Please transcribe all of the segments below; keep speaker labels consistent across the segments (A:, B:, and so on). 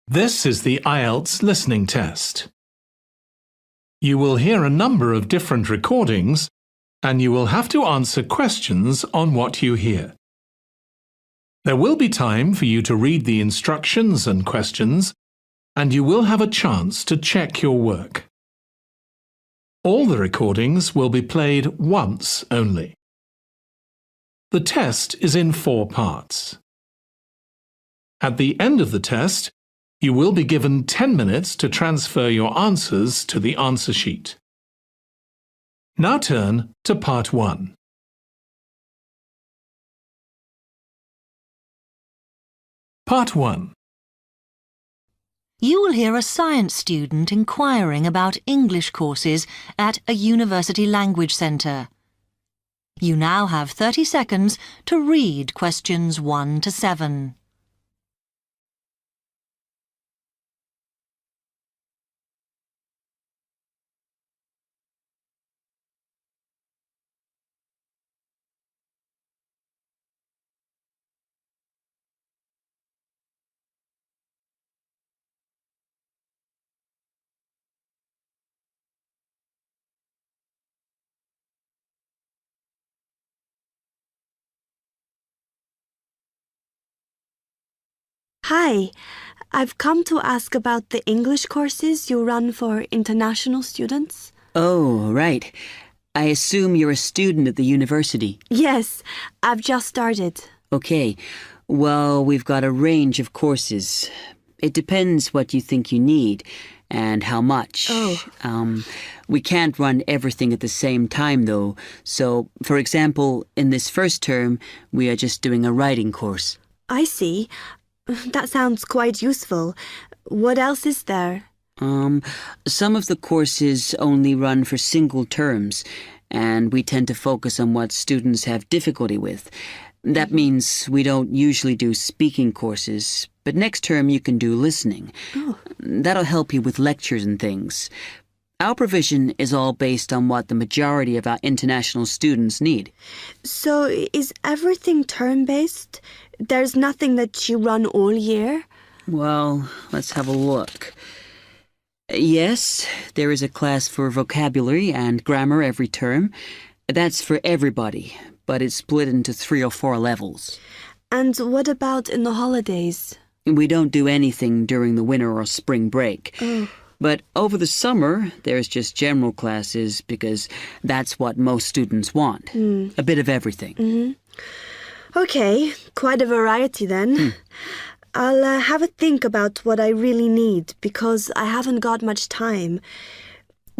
A: This is the IELTS listening test. You will hear a number of different recordings and you will have to answer questions on what you hear. There will be time for you to read the instructions and questions, and you will have a chance to check your work. All the recordings will be played once only. The test is in 4 parts. At the end of the test, you will be given 10 minutes to transfer your answers to the answer sheet. Now turn to Part 1. Part 1.
B: You will hear a science student inquiring about English courses at a university language centre. You now have 30 seconds to read questions 1 to 7.
C: Hi, I've come to ask about the English courses you run for international students.
D: Oh, right. I assume you're a student at the university.
C: Yes, I've just started.
D: Okay. Well, we've got a range of courses. It depends what you think you need and how much. We can't run everything at the same time, though. So, for example, in this first term, we are just doing a writing course.
C: I see. That sounds quite useful. What else is there?
D: Some of the courses only run for single terms, and we tend to focus on what students have difficulty with. That means we don't usually do speaking courses, but next term you can do listening.
C: Oh.
D: That'll help you with lectures and things. Our provision is all based on what the majority of our international students need.
C: So, is everything term-based? There's nothing that you run all year?
D: Well, let's have a look. Yes, there is a class for vocabulary and grammar every term. That's for everybody, but it's split into 3 or 4 levels.
C: And what about in the holidays?
D: We don't do anything during the winter or spring break.
C: Oh.
D: But over the summer, there's just general classes because that's what most students want. A bit of everything.
C: Mm-hmm. Okay, quite a variety then. I'll have a think about what I really need because I haven't got much time.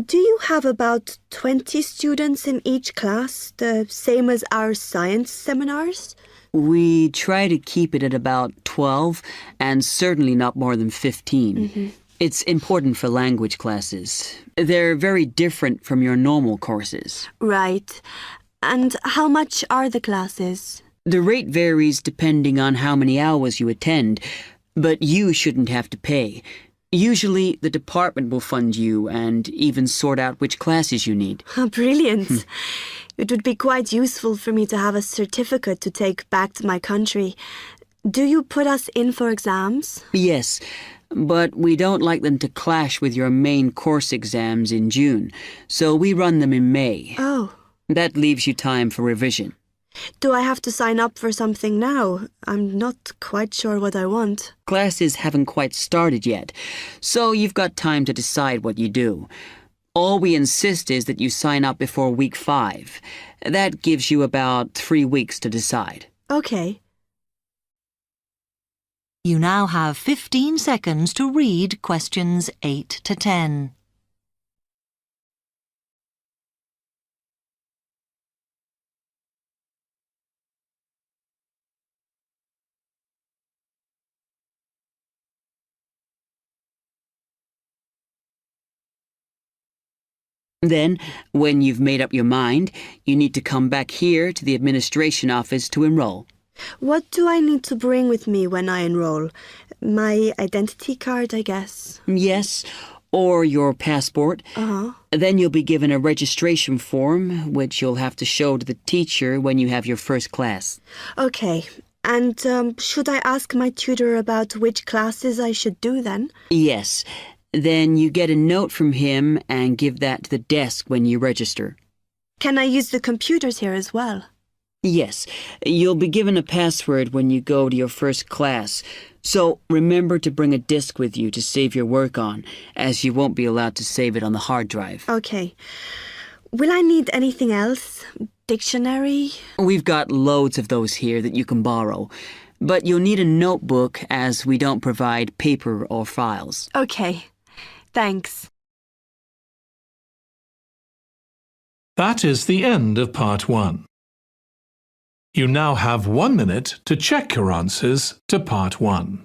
C: Do you have about 20 students in each class, the same as our science seminars?
D: We try to keep it at about 12 and certainly not more than 15. It's important for language classes. They're very different from your normal courses.
C: Right. And how much are the classes?
D: The rate varies depending on how many hours you attend, but you shouldn't have to pay. Usually, the department will fund you and even sort out which classes you need.
C: Brilliant. It would be quite useful for me to have a certificate to take back to my country. Do you put us in for exams?
D: Yes, but we don't like them to clash with your main course exams in June, so we run them in May.
C: Oh.
D: That leaves you time for revision.
C: Do I have to sign up for something now? I'm not quite sure what I want.
D: Classes haven't quite started yet, so you've got time to decide what you do. All we insist is that you sign up before week 5. That gives you about 3 weeks to decide.
C: Okay.
B: You now have 15 seconds to read questions 8 to 10.
D: Then, when you've made up your mind, you need to come back here to the administration office to enroll.
C: What do I need to bring with me when I enroll? My identity card, I guess.
D: Yes, or your passport. Then you'll be given a registration form, which you'll have to show to the teacher when you have your first class.
C: Okay. And should I ask my tutor about which classes I should do then?
D: Yes. Then you get a note from him and give that to the desk when you register.
C: Can I use the computers here as well?
D: Yes. You'll be given a password when you go to your first class. So remember to bring a disk with you to save your work on, as you won't be allowed to save it on the hard drive.
C: Okay. Will I need anything else? Dictionary?
D: We've got loads of those here that you can borrow. But you'll need a notebook as we don't provide paper or files.
C: Okay. Thanks.
A: That is the end of Part 1. You now have 1 minute to check your answers to Part 1.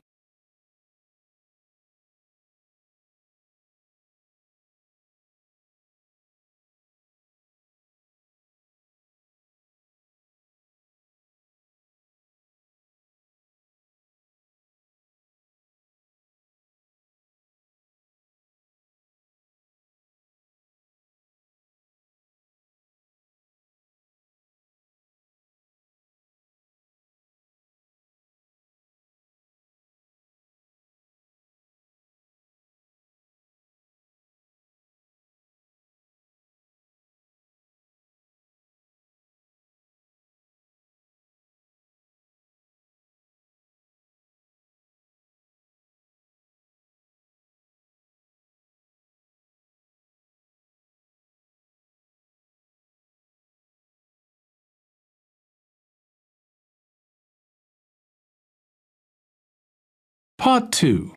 A: Part 2.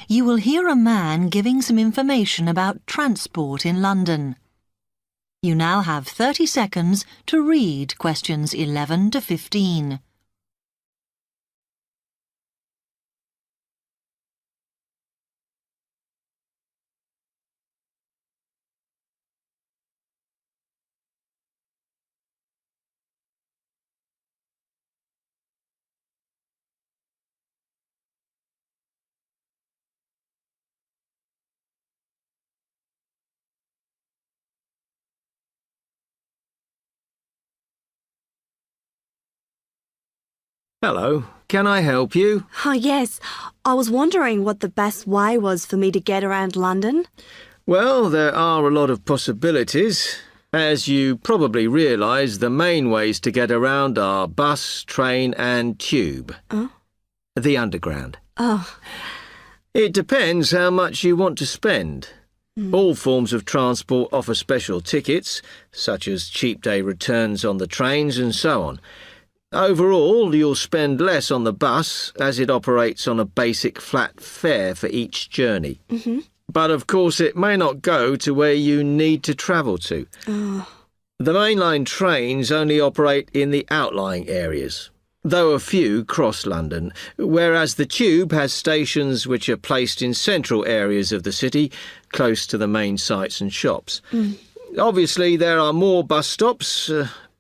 B: You will hear a man giving some information about transport in London. You now have 30 seconds to read questions 11 to 15.
E: Hello, can I help you?
C: Oh, yes. I was wondering what the best way was for me to get around London.
E: Well, there are a lot of possibilities. As you probably realise, the main ways to get around are bus, train and tube.
C: Oh?
E: The Underground.
C: Oh.
E: It depends how much you want to spend. All forms of transport offer special tickets, such as cheap day returns on the trains and so on. Overall, you'll spend less on the bus, as it operates on a basic flat fare for each journey. But of course it may not go to where you need to travel to. The mainline trains only operate in the outlying areas, though a few cross London, whereas the tube has stations which are placed in central areas of the city, close to the main sites and shops. Obviously there are more bus stops,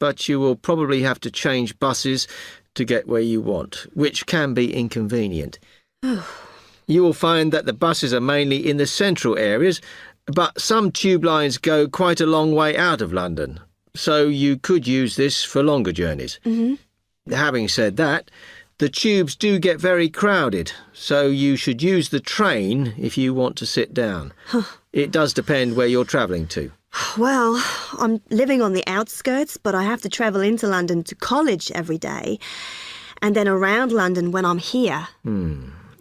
E: but you will probably have to change buses to get where you want, which can be inconvenient. You will find that the buses are mainly in the central areas, but some tube lines go quite a long way out of London, so you could use this for longer journeys. Having said that, the tubes do get very crowded, so you should use the train if you want to sit down. It does depend where you're travelling to.
C: Well, I'm living on the outskirts, but I have to travel into London to college every day, and then around London when I'm here.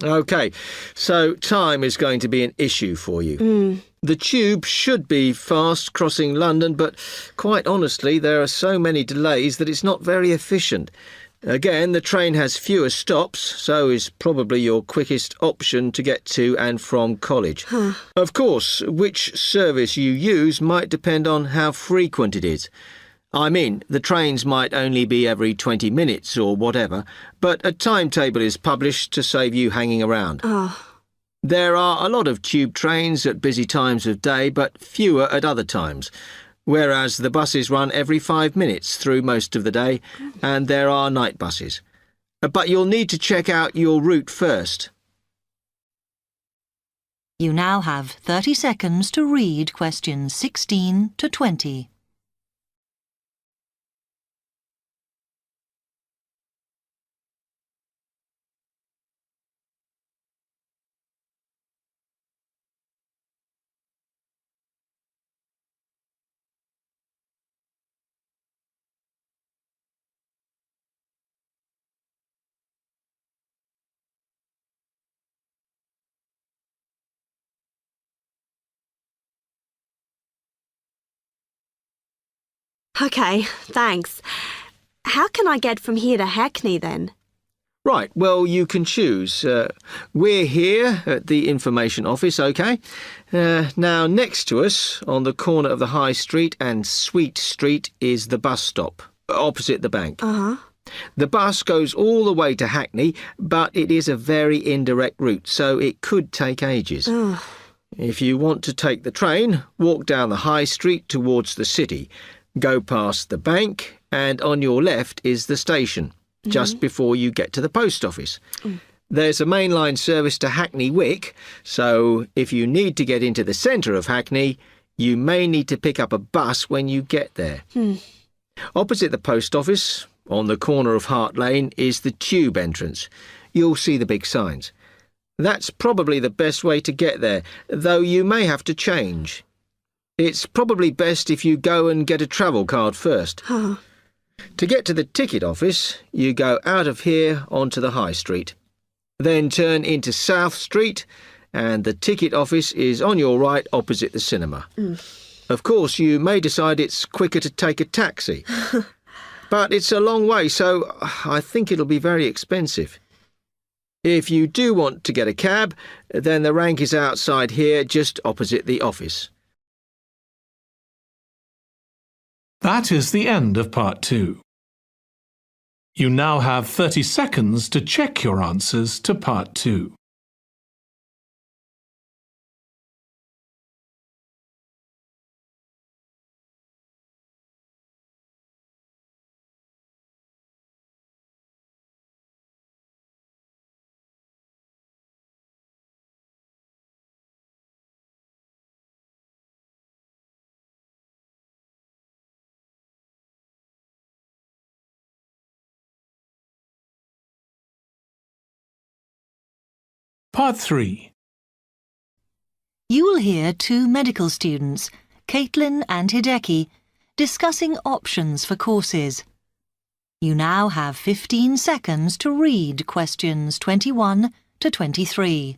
E: OK, so time is going to be an issue for you. The tube should be fast crossing London, but quite honestly, there are so many delays that it's not very efficient. Again, the train has fewer stops, so is probably your quickest option to get to and from college. Of course, which service you use might depend on how frequent it is. I mean, the trains might only be every 20 minutes or whatever, but a timetable is published to save you hanging around. There are a lot of tube trains at busy times of day, but fewer at other times. Whereas the buses run every 5 minutes through most of the day, and there are night buses. But you'll need to check out your route first.
B: You now have 30 seconds to read questions 16 to 20.
C: OK, thanks. How can I get from here to Hackney then?
E: Right, well, you can choose. We're here at the information office, OK? Now, next to us, on the corner of the High Street and Sweet Street, is the bus stop, opposite the bank. The bus goes all the way to Hackney, but it is a very indirect route, so it could take ages. If you want to take the train, walk down the High Street towards the city, go past the bank, and on your left is the station, just before you get to the post office. There's a mainline service to Hackney Wick, so if you need to get into the centre of Hackney, you may need to pick up a bus when you get there. Opposite the post office, on the corner of Hart Lane, is the tube entrance. You'll see the big signs. That's probably the best way to get there, though you may have to change. It's probably best if you go and get a travel card first. To get to the ticket office, you go out of here onto the High Street. Then turn into South Street, and the ticket office is on your right opposite the cinema. Of course, you may decide it's quicker to take a taxi. But it's a long way, so I think it'll be very expensive. If you do want to get a cab, then the rank is outside here, just opposite the office.
A: That is the end of Part 2. You now have 30 seconds to check your answers to Part 2. Part 3.
B: You will hear two medical students, Caitlin and Hideki, discussing options for courses. You now have 15 seconds to read questions 21 to 23.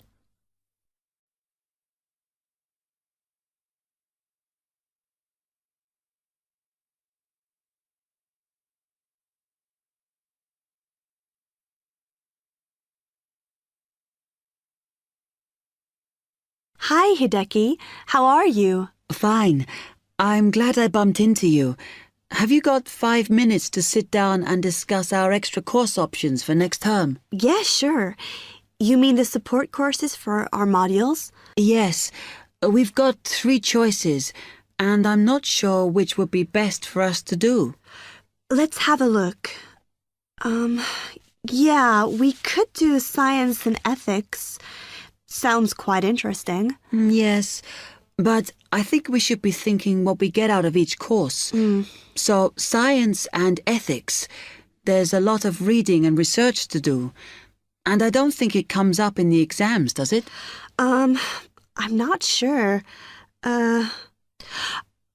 C: Hi, Hideki. How are you?
D: Fine. I'm glad I bumped into you. Have you got 5 minutes to sit down and discuss our extra course options for next term?
C: Yeah, sure. You mean the support courses for our modules?
D: Yes. We've got 3 choices, and I'm not sure which would be best for us to do.
C: Let's have a look. Yeah, we could do science and ethics. Sounds quite interesting.
D: Yes, but I think we should be thinking what we get out of each course. So, science and ethics, there's a lot of reading and research to do. And I don't think it comes up in the exams, does it?
C: I'm not sure. Oh,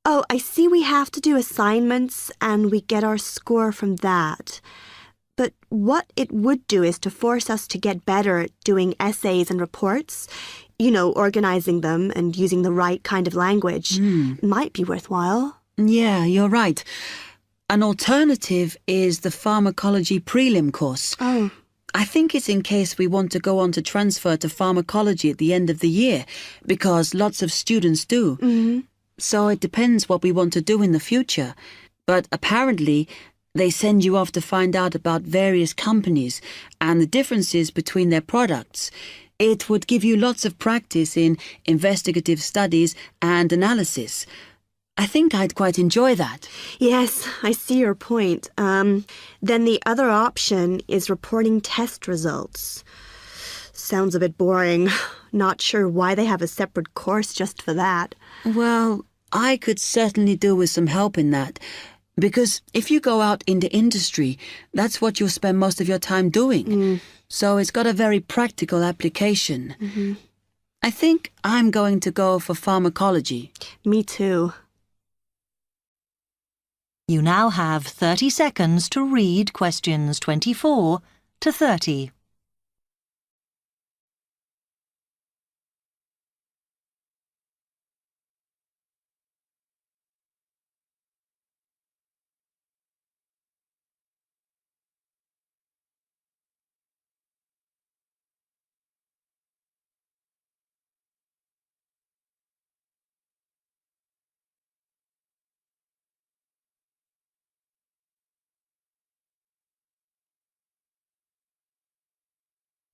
C: I see we have to do assignments and we get our score from that. But what it would do is to force us to get better at doing essays and reports. You know, organizing them and using the right kind of language. Might be worthwhile.
D: Yeah, you're right. An alternative is the pharmacology prelim course.
C: Oh.
D: I think it's in case we want to go on to transfer to pharmacology at the end of the year, because lots of students do. So it depends what we want to do in the future. But apparently, they send you off to find out about various companies and the differences between their products. It would give you lots of practice in investigative studies and analysis. I think I'd quite enjoy that.
C: Yes, I see your point. Then the other option is reporting test results. Sounds a bit boring. Not sure why they have a separate course just for that.
D: Well, I could certainly do with some help in that. Because if you go out into industry, that's what you'll spend most of your time doing. So it's got a very practical application. I think I'm going to go for pharmacology.
C: Me too.
B: You now have 30 seconds to read questions 24 to 30.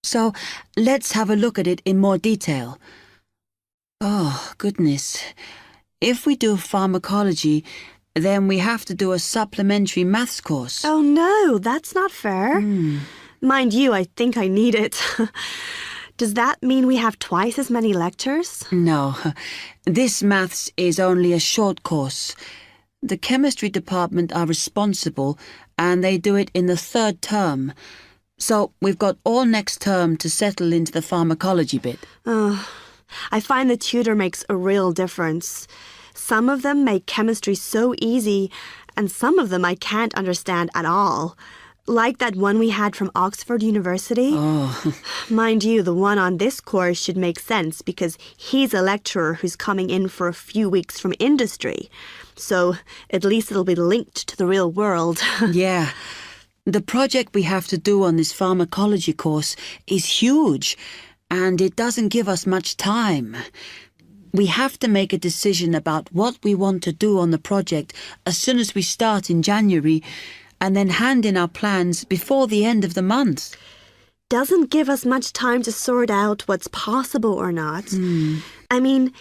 D: So let's have a look at it in more detail. Oh, goodness. If we do pharmacology, then we have to do a supplementary maths course.
C: Oh no, that's not fair. Mind you, I think I need it. Does that mean we have twice as many lectures?
D: No, this maths is only a short course. The chemistry department are responsible and they do it in the 3rd term. So we've got all next term to settle into the pharmacology bit.
C: I find the tutor makes a real difference. Some of them make chemistry so easy, and some of them I can't understand at all. Like that one we had from Oxford University. Mind you, the one on this course should make sense because he's a lecturer who's coming in for a few weeks from industry. So at least it'll be linked to the real world.
D: Yeah. The project we have to do on this pharmacology course is huge, and it doesn't give us much time. We have to make a decision about what we want to do on the project as soon as we start in January, and then hand in our plans before the end of the month.
C: Doesn't give us much time to sort out what's possible or not. I mean,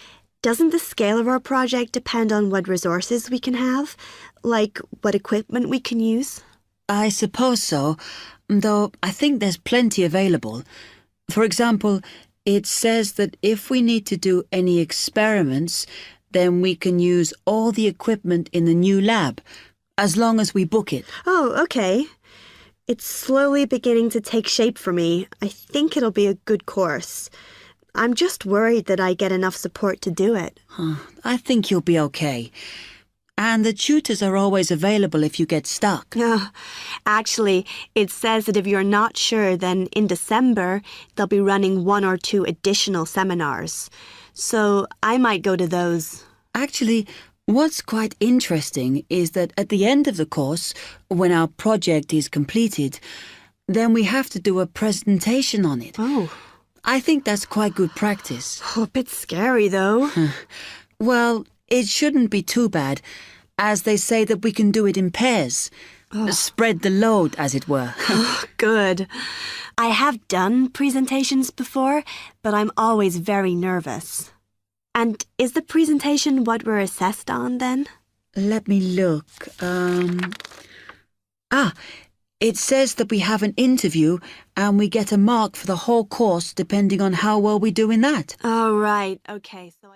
C: doesn't the scale of our project depend on what resources we can have? Like what equipment we can use?
D: I suppose so, though I think there's plenty available. For example, it says that if we need to do any experiments, then we can use all the equipment in the new lab, as long as we book it.
C: Oh, okay. It's slowly beginning to take shape for me. I think it'll be a good course. I'm just worried that I get enough support to do it.
D: I think you'll be okay. And the tutors are always available if you get stuck.
C: Actually, it says that if you're not sure, then in December, they'll be running 1 or 2 additional seminars. So I might go to those.
D: Actually, what's quite interesting is that at the end of the course, when our project is completed, then we have to do a presentation on it.
C: Oh.
D: I think that's quite good practice.
C: A bit scary, though.
D: Well, it shouldn't be too bad, as they say that we can do it in pairs. Spread the load, as it were.
C: Good. I have done presentations before, but I'm always very nervous. And is the presentation what we're assessed on, then?
D: Let me look. It says that we have an interview and we get a mark for the whole course depending on how well we do in that.
C: Oh, right. Okay, so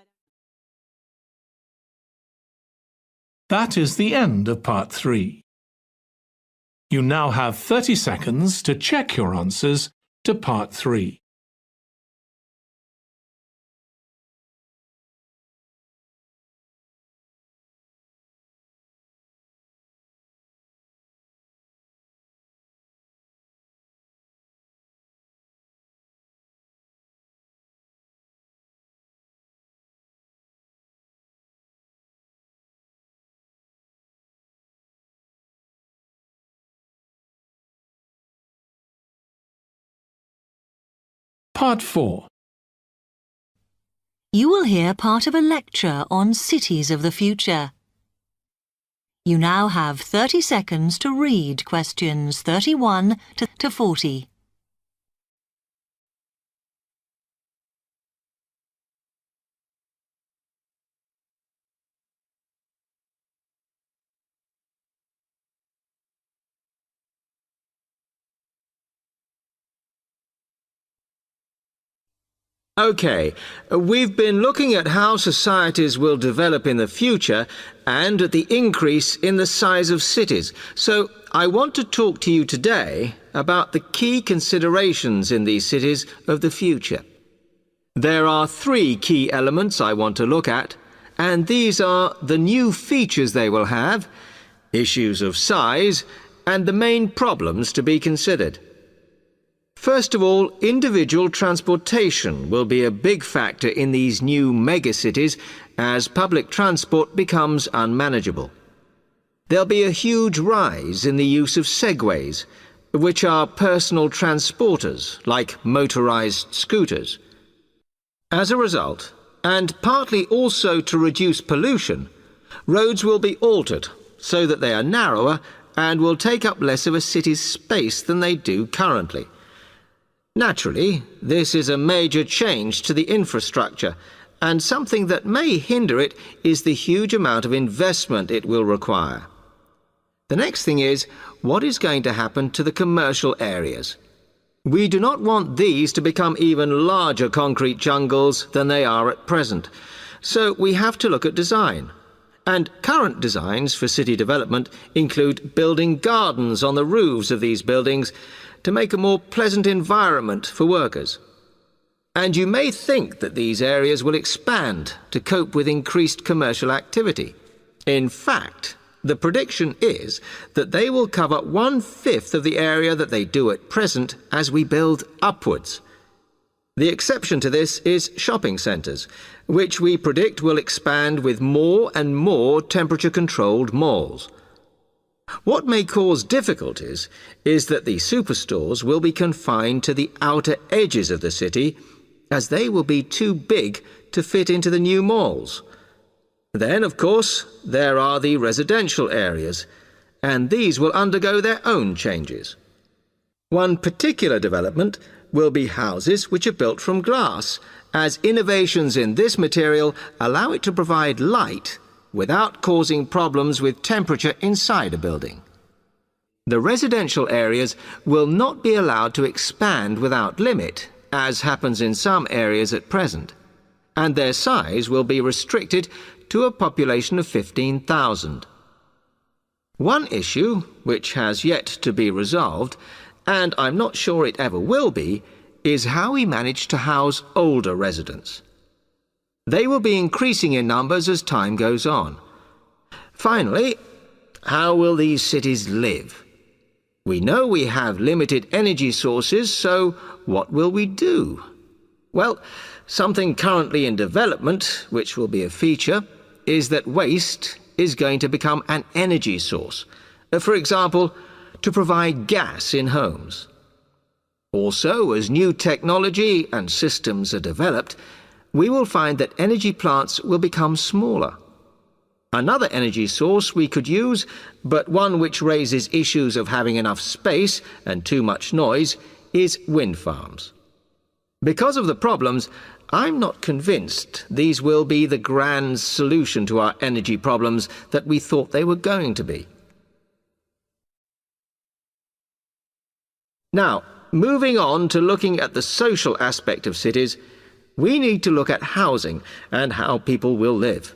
A: That is the end of part 3. You now have 30 seconds to check your answers to part 3. Part 4.
B: You will hear part of a lecture on cities of the future. You now have 30 seconds to read questions 31 to 40.
E: OK, we've been looking at how societies will develop in the future and at the increase in the size of cities. So I want to talk to you today about the key considerations in these cities of the future. There are 3 key elements I want to look at, and these are the new features they will have, issues of size, and the main problems to be considered. First of all, individual transportation will be a big factor in these new megacities as public transport becomes unmanageable. There'll be a huge rise in the use of segways, which are personal transporters like motorized scooters. As a result, and partly also to reduce pollution, roads will be altered so that they are narrower and will take up less of a city's space than they do currently. Naturally, this is a major change to the infrastructure, and something that may hinder it is the huge amount of investment it will require. The next thing is, what is going to happen to the commercial areas? We do not want these to become even larger concrete jungles than they are at present, so we have to look at design. And current designs for city development include building gardens on the roofs of these buildings to make a more pleasant environment for workers. And you may think that these areas will expand to cope with increased commercial activity. In fact, the prediction is that they will cover 1/5 of the area that they do at present as we build upwards. The exception to this is shopping centres, which we predict will expand with more and more temperature-controlled malls. What may cause difficulties is that the superstores will be confined to the outer edges of the city, as they will be too big to fit into the new malls. Then, of course, there are the residential areas, and these will undergo their own changes. One particular development will be houses which are built from glass, as innovations in this material allow it to provide light without causing problems with temperature inside a building. The residential areas will not be allowed to expand without limit, as happens in some areas at present, and their size will be restricted to a population of 15,000. One issue, which has yet to be resolved, and I'm not sure it ever will be, is how we manage to house older residents. They will be increasing in numbers as time goes on. Finally, how will these cities live? We know we have limited energy sources, so what will we do? Well, something currently in development, which will be a feature, is that waste is going to become an energy source. For example, to provide gas in homes. Also, as new technology and systems are developed, we will find that energy plants will become smaller. Another energy source we could use, but one which raises issues of having enough space and too much noise, is wind farms. Because of the problems, I'm not convinced these will be the grand solution to our energy problems that we thought they were going to be. Now, moving on to looking at the social aspect of cities, we need to look at housing and how people will live.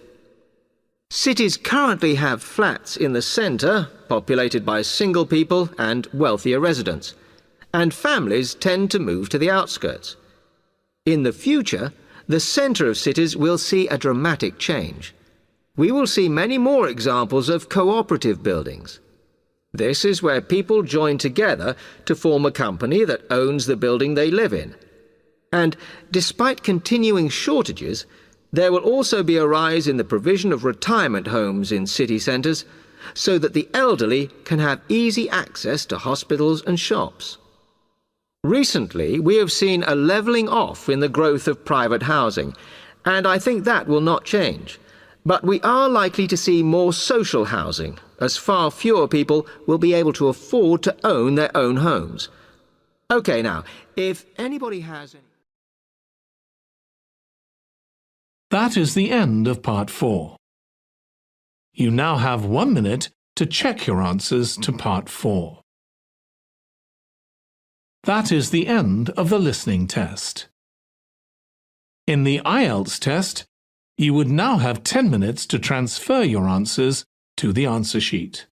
E: Cities currently have flats in the centre, populated by single people and wealthier residents, and families tend to move to the outskirts. In the future, the centre of cities will see a dramatic change. We will see many more examples of cooperative buildings. This is where people join together to form a company that owns the building they live in. And despite continuing shortages, there will also be a rise in the provision of retirement homes in city centres, so that the elderly can have easy access to hospitals and shops. Recently, we have seen a levelling off in the growth of private housing, and I think that will not change. But we are likely to see more social housing, as far fewer people will be able to afford to own their own homes. OK, now, if anybody has any...
A: That is the end of Part 4. You now have 1 minute to check your answers to Part 4. That is the end of the listening test. In the IELTS test, you would now have 10 minutes to transfer your answers to the answer sheet.